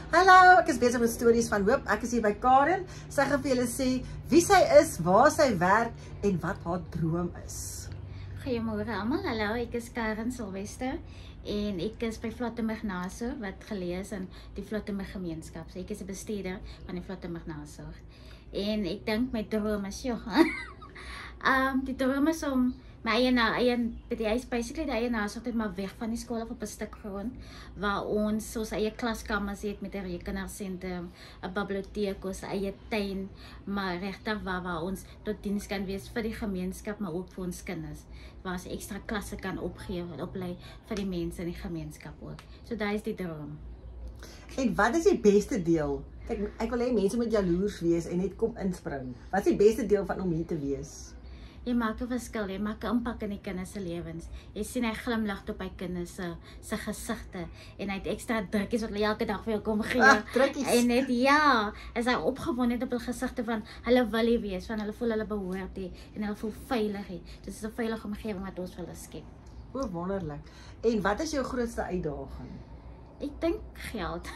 Hallo, ek is besig met stories van hoop. Ek is hier by Karen. Sy gaan vir julle sê wie sy is, waar sy werk en wat haar droom is. Goeiemôre almal. Hallo, ek is Karen Silvester en ek is by Vlottenburg Nasorg wat geleë is in die Vlottenburg gemeenskap. So ek is 'n bestuurder van die Vlottenburg Nasorg. En ek dink my droom is die droom is om my eie basically die eie nasorg maar weg van die skool af op 'n stuk grond waar ons eie klaskamers het met 'n rekenaarsentrum, 'n biblioteek, ons eie tuin, maar regtig waar ons tot diens kan wees vir die gemeenskap, maar ook vir ons kinders. Waar ons ekstra klasse kan opgee en oplei vir die mense in die gemeenskap ook. So daai is die droom. En wat is die beste deel? Kijk, ek wil hê mense moet jaloers wees en net kom inspring. Wat is die beste deel van om hier te wees? Jy maak 'n verskil, jy maak 'n impak in die kinders se lewens. Jy sien hy glimlag op hy kinders se gesigte en hy het ekstra drukkies wat hulle elke dag vir jou kom gee. Drukkies. En net is hy opgewonde op hulle gesigte van hulle wil hier wees, van hulle voel hulle behoort hier en hulle voel veilig hier. Dit is 'n veilige omgewing wat ons vir hulle skep. O, wonderlik. En wat is jou grootste uitdaging? Ek dink geld.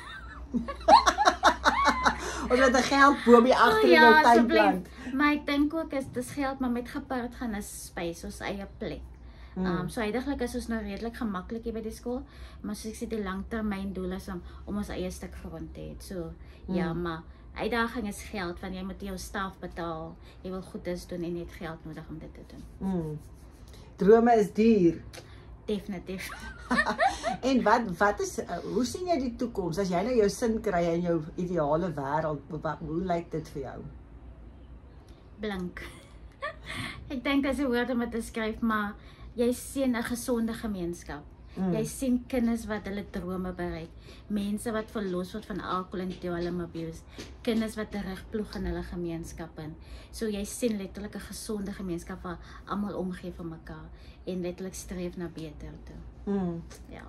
Ons het 'n geldboomie agter in jou tuinplant. Maar ek dink ook dis geld, maar met gepaard gaan is space, ons eie plek. So eintlik is ons nou redelik gemaklik hier by die skool, maar soos ek sê die langtermyndoel is om ons eie stuk grond te hê. So ja, maar uitdaging is geld, want jy moet jou staf betaal, jy wil goedes doen en jy het geld nodig om dit te doen. Drome is duur. Definitief. En wat is hoe sien jy die toekoms as jy nou jou sin kry in jou ideale wêreld? Hoe lyk dit vir jou? Blink. Ek dink dit is 'n woord om dit te skryf, maar jy sien 'n gesonde gemeenskap. Jy sien kinders wat hulle drome bereik, mense wat verlos word van alkohol en dwelm abuse, kinders wat terugploeg in hulle gemeenskap in. So jy sien letterlik 'n gesonde gemeenskap waar almal omgee vir mekaar en letterlik streef na beter toe. Ja.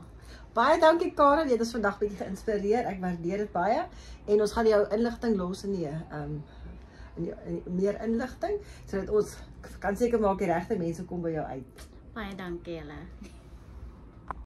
Baie dankie Karen, jy het ons vandag bietjie geïnspireer. Ek waardeer dit baie en ons gaan jou inligting los in meer inligting sodat ons kan seker maak die regte mense kom by jou uit. Baie dankie julle.